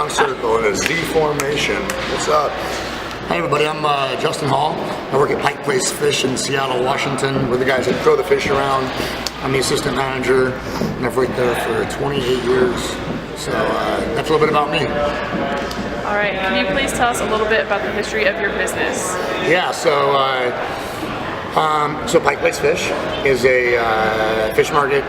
round circle in a Z formation. What's up? Hey everybody, I'm Justin Hall. I work at Pike Fish in Seattle, Washington. We're the guys that throw the fish around. I'm the assistant manager, and I've worked there for 28 years. So that's a little bit about me. All right, can you please tell us a little bit about the history of your business? Yeah, so Pike Fish is a fish market.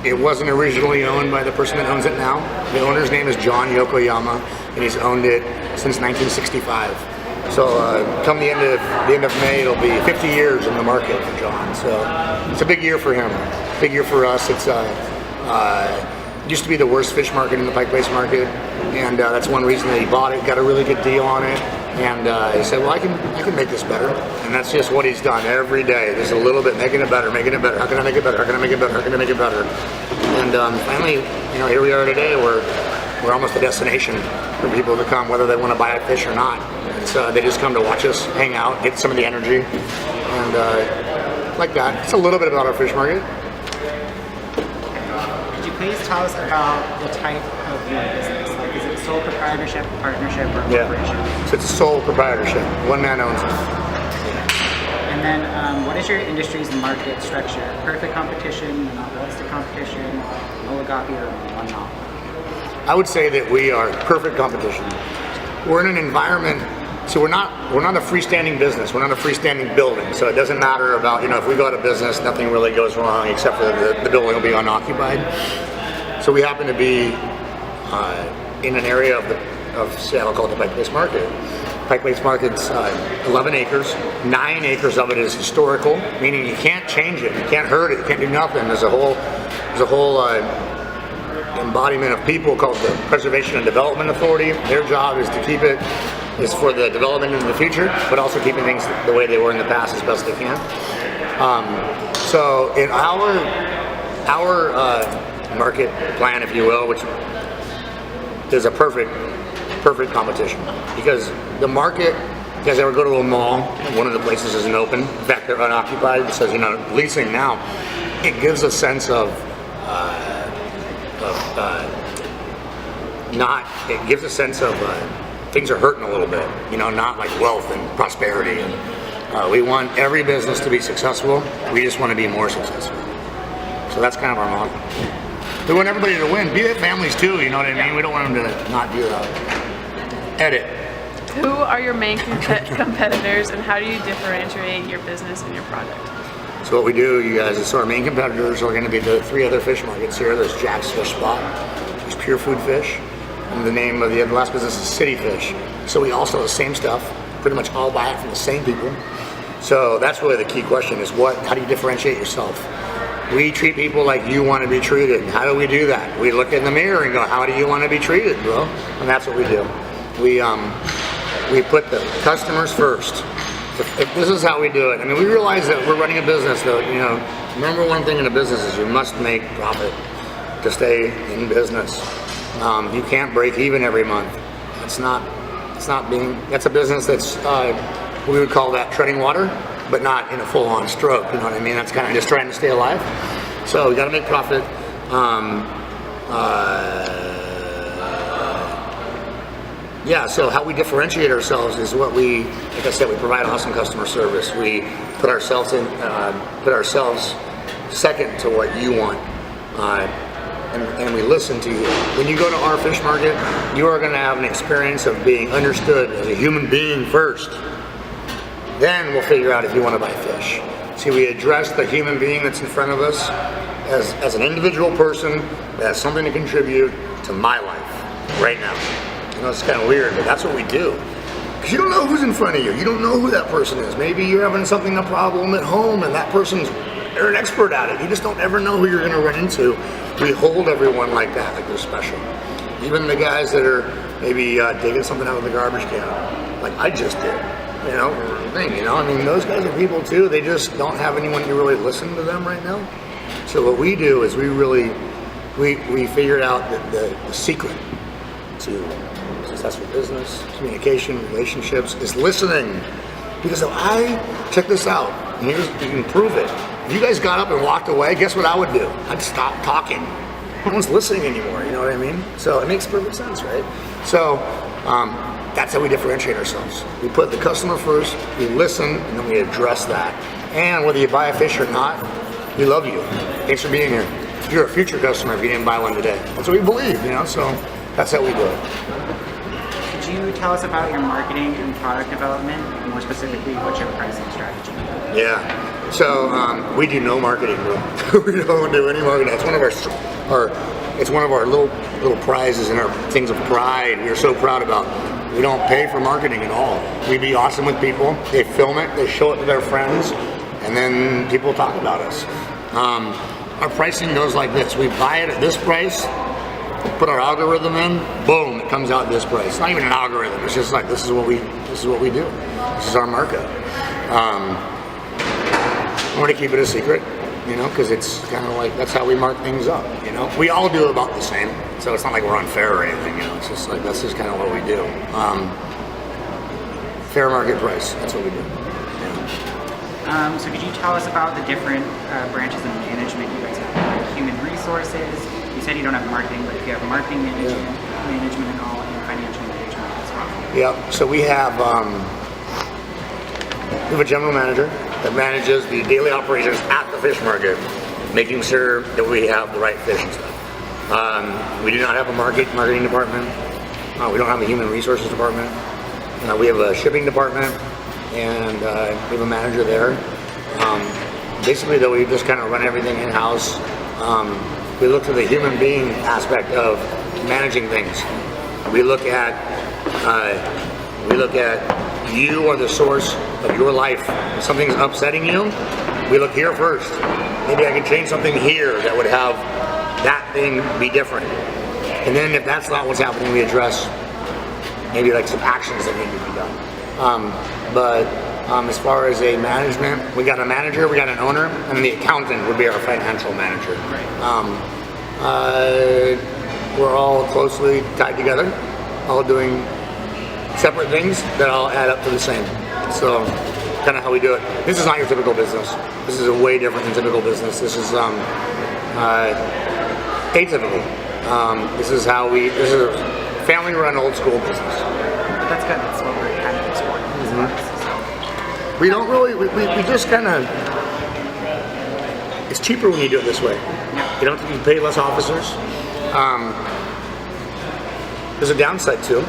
It wasn't originally owned by the person that owns it now. The owner's name is John Yokoyama, and he's owned it since 1965. So come the end of May, it'll be 50 years in the market for John. So it's a big year for him, big year for us. It's used to be the worst fish market in the Pike Place market, and that's one reason that he bought it. Got a really good deal on it, and he said, "Well, I can make this better." And that's just what he's done every day. There's a little bit, making it better, making it better. How can I make it better? How can I make it better? How can I make it better? And finally, here we are today. We're almost a destination for people to come, whether they want to buy a fish or not. They just come to watch us, hang out, get some of the energy, and like that. It's a little bit about our fish market. Could you please tell us about the type of your business? Like, is it a sole proprietorship, partnership, or corporation? Yeah. So it's a sole proprietorship. One man owns it. And then, what is your industry's market structure? Perfect competition, monopolistic competition, oligopoly, or monopoly? I would say that we are perfect competition. We're in an environment, so we're not a freestanding business. We're not a freestanding building. So it doesn't matter about, if we go out of business, nothing really goes wrong except for the building will be unoccupied. So we happen to be in an area of Seattle called the Pike Place Market. Pike Place Market's 11 acres. 9 acres of it is historical, meaning you can't change it, you can't hurt it, you can't do nothing. There's a whole embodiment of people called the Preservation and Development Authority. Their job is to keep it, is for the development in the future, but also keeping things the way they were in the past as best they can. So in our market plan, if you will, which is a perfect competition, because the market, you guys ever go to a mall, one of the places isn't open, in fact they're unoccupied, it says leasing now, it gives a sense of things are hurting a little bit, not like wealth and prosperity. And we want every business to be successful. We just want to be more successful. So that's kind of our model. We want everybody to win. Be it families too, you know what I mean? We don't want them to not do that. Edit. Who are your main competitors, and how do you differentiate your business and your product? So what we do, you guys, is our main competitors are going to be the 3 other fish markets here. There's Jack's Fish Spot, there's Pure Food Fish, and the name of the last business is City Fish. So we all sell the same stuff, pretty much all buy it from the same people. So that's really the key question is how do you differentiate yourself? We treat people like you want to be treated. How do we do that? We look in the mirror and go, how do you want to be treated, bro? And that's what we do. We put the customers first. If this is how we do it. I mean, we realize that we're running a business, though. Number one thing in a business is you must make profit to stay in business. You can't break even every month. That's a business that's we would call that treading water, but not in a full-on stroke. You know what I mean? That's kind of just trying to stay alive. So we got to make profit. So how we differentiate ourselves is like I said, we provide awesome customer service. We put ourselves second to what you want, and we listen to you. When you go to our fish market, you are going to have an experience of being understood as a human being first. Then we'll figure out if you want to buy fish. See, we address the human being that's in front of us as an individual person that has something to contribute to my life right now. It's kind of weird, but that's what we do. Because you don't know who's in front of you. You don't know who that person is. Maybe you're having a problem at home, and that they're an expert at it. You just don't ever know who you're going to run into. We hold everyone like that, like they're special. Even the guys that are maybe digging something out of the garbage can, like I just did. I mean, those guys are people too. They just don't have anyone to really listen to them right now. So what we do is we figured out the secret to successful business, communication, relationships is listening. Because if check this out, you can prove it. If you guys got up and walked away, guess what I would do? I'd stop talking. no one's listening anymore. You know what I mean? So it makes perfect sense, right? So that's how we differentiate ourselves. We put the customer first, we listen, and then we address that. And whether you buy a fish or not, we love you. Thanks for being here. You're a future customer if you didn't buy one today. That's what we believe, you know, so that's how we do it. Could you tell us about your marketing and product development? More specifically, what's your pricing strategy? Yeah. So we do no marketing, bro. We don't do any marketing. It's one of our little prizes and our things of pride. We're so proud about. We don't pay for marketing at all. We be awesome with people. They film it. They show it to their friends, and then people talk about us. Our pricing goes like this: we buy it at this price. Put our algorithm in, boom, it comes out this price. It's not even an algorithm. It's just like this is what we do. This is our markup. I want to keep it a secret, you know, because it's kind of like that's how we mark things up. You know, we all do about the same, so it's not like we're unfair or anything. You know, it's just like that's just kind of what we do. Fair market price. That's what we do. Yeah. So could you tell us about the different branches of management you guys have? Like human resources. You said you don't have marketing, but you have marketing management and all, and financial management as well. Yeah. So we have a general manager that manages the daily operations at the fish market, making sure that we have the right fish and stuff. We do not have a marketing department. We don't have a human resources department. We have a shipping department, and we have a manager there. Basically, though, we just kind of run everything in-house. We look to the human being aspect of managing things. We look at you are the source of your life. If something's upsetting you, we look here first. Maybe I can change something here that would have that thing be different. And then if that's not what's happening, we address maybe like some actions that need to be done. But as far as a management, we got a manager, we got an owner, and the accountant would be our financial manager. We're all closely tied together, all doing separate things that all add up to the same. So kind of how we do it. This is not your typical business. This is a way different than typical business. This is atypical. This is a family-run, old-school business. But that's good. That's what we're kind of exploring. We don't really, we just kind of, it's cheaper when you do it this way. You don't have to pay less officers. There's a downside too.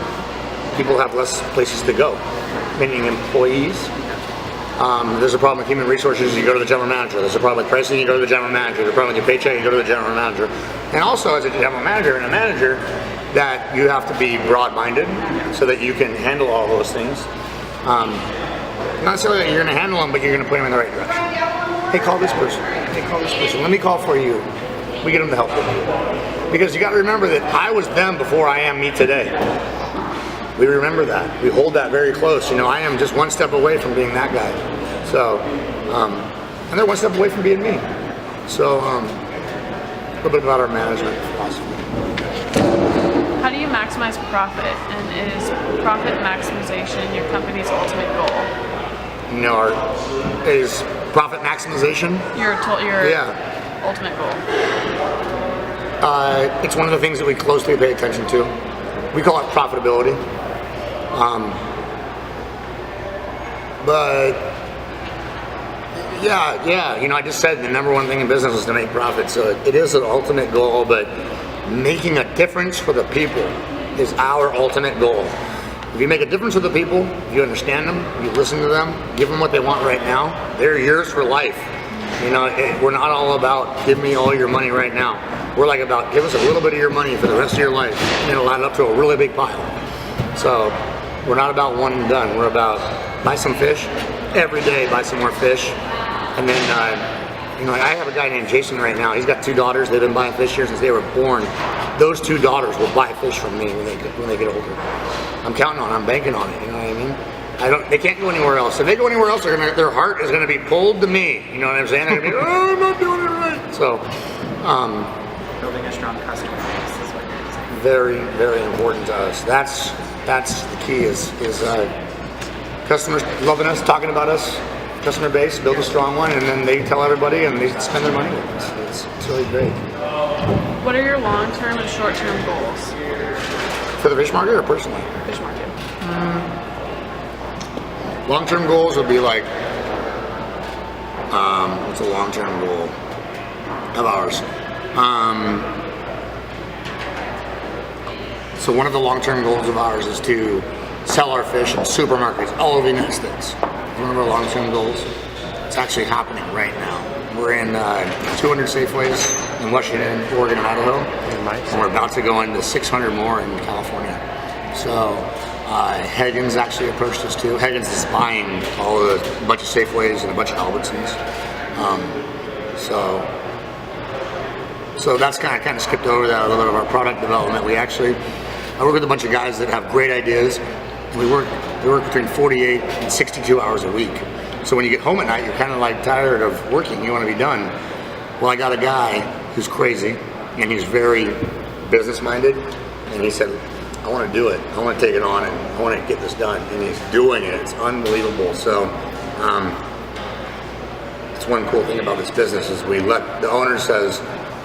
People have less places to go, meaning employees. There's a problem with human resources, you go to the general manager. There's a problem with pricing, you go to the general manager. There's a problem with your paycheck, you go to the general manager. And also as a general manager and a manager, that you have to be broad-minded so that you can handle all those things. Not necessarily that you're going to handle them, but you're going to put them in the right direction. Hey, call this person. Hey, call this person. Let me call for you. We get them to help with you. Because you got to remember that I was them before I am me today. We remember that. We hold that very close. You know, I am just one step away from being that guy. So, and they're one step away from being me. So, a little bit about our management philosophy. How do you maximize profit, and is profit maximization your company's ultimate goal? No, is profit maximization? Your ultimate goal. It's one of the things that we closely pay attention to. We call it profitability. But yeah, you know, I just said the number one thing in business is to make profit. So it is an ultimate goal, but making a difference for the people is our ultimate goal. If you make a difference for the people, you understand them, you listen to them, give them what they want right now, they're yours for life. You know, we're not all about give me all your money right now. We're like about give us a little bit of your money for the rest of your life, and it'll add up to a really big pile. So we're not about one and done. We're about buy some fish every day, buy some more fish, and then you know, I have a guy named Jason right now. He's got 2 daughters. They've been buying fish here since they were born. Those 2 daughters will buy fish from me when they get older. I'm counting on it. I'm banking on it. You know what I mean? They can't go anywhere else. If they go anywhere else, their heart is going to be pulled to me. You know what I'm saying? They're going to be, oh, I'm not doing it right. So, building a strong customer base is what you're saying. Very, very important to us. That's the key. Is customers loving us, talking about us, customer base, build a strong one, and then they tell everybody and they spend their money with us. It's really great. What are your long-term and short-term goals? For the fish market or personally? Fish market. Long-term goals would be like, what's a long-term goal of ours? So one of the long-term goals of ours is to sell our fish in supermarkets all over the United States. One of our long-term goals. It's actually happening right now. We're in 200 Safeways in Washington, Oregon, and Idaho. And we're about to go into 600 more in California. So Hagen's actually approached us too. Hagen's is buying a bunch of Safeways and a bunch of Albertsons. So that's kind of skipped over that a little bit of our product development. I work with a bunch of guys that have great ideas. We work between 48 and 62 hours a week. So when you get home at night, you're kind of like tired of working. You want to be done. Well, I got a guy who's crazy, and he's very business-minded, and he said, I want to do it. I want to take it on, and I want to get this done. And he's doing it. It's unbelievable. So it's one cool thing about this business is we let the owner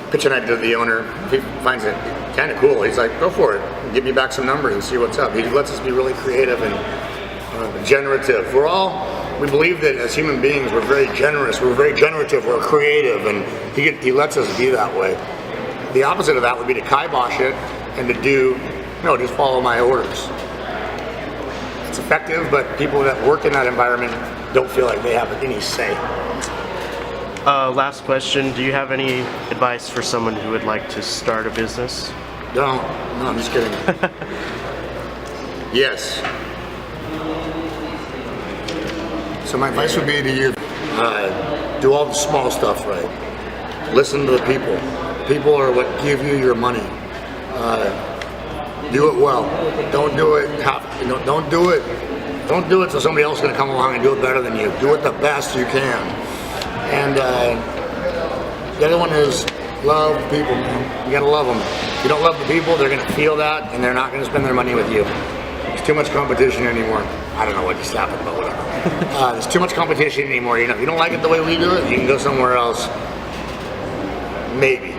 pitch an idea to the owner. If he finds it kind of cool, he's like, go for it. Give me back some numbers and see what's up. He lets us be really creative and generative. We believe that as human beings, we're very generous, we're very generative, we're creative, and he lets us be that way. The opposite of that would be to kibosh it and to just follow my orders. It's effective, but people that work in that environment don't feel like they have any say. Last question, do you have any advice for someone who would like to start a business? No, I'm just kidding. Yes. So my advice would be to you, do all the small stuff right. Listen to the people. People are what give you your money. Do it well. Don't do it so somebody else is going to come along and do it better than you. Do it the best you can. And the other one is love people, man. You gotta love them. If you don't love the people, they're gonna feel that, and they're not gonna spend their money with you. There's too much competition anymore. I don't know what just happened, but whatever. There's too much competition anymore. If you don't like it the way we do it, you can go somewhere else. Maybe,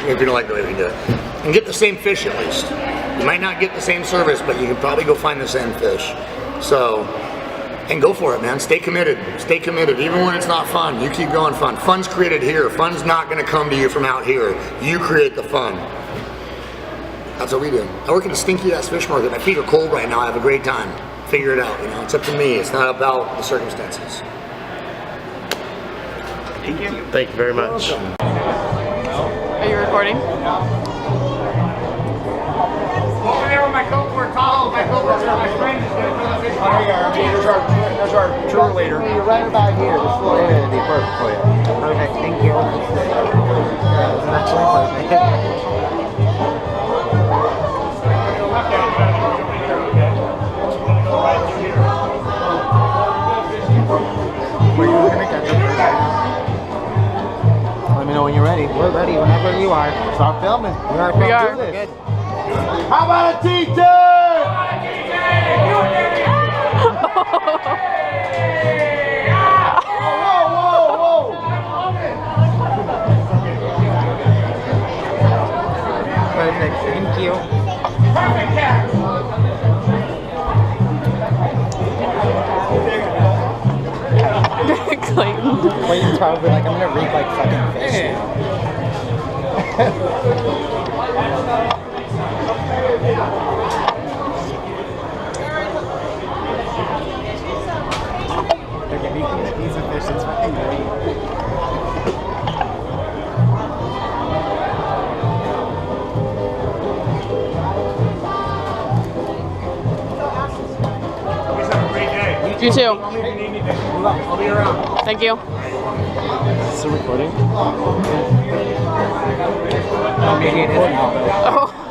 if you don't like the way we do it. And get the same fish at least. You might not get the same service, but you can probably go find the same fish. And go for it, man. Stay committed. Stay committed. Even when it's not fun, you keep going fun. Fun's created here. Fun's not going to come to you from out here. You create the fun. That's what we do. I work in a stinky-ass fish market. My feet are cold right now. I have a great time. Figure it out. It's up to me. It's not about the circumstances. Thank you. Thank you very much. Are you recording? Over there with my cohort, my cohort, my friend is going to fill the fish. Oh, there's our tour leader. You're right about here. This little area would be perfect for you. Perfect, thank you. That's actually perfect. Where you gonna catch them? Let me know when you're ready. We're ready whenever you are. Start filming. We are. Good. How about a TT? Perfect, thank you. Clayton. Clayton's probably like, I'm gonna read like fucking fish now. They're giving me a piece of fish, it's fucking great. You too. I'll be around. Thank you. Is it recording? Maybe it is now. Oh.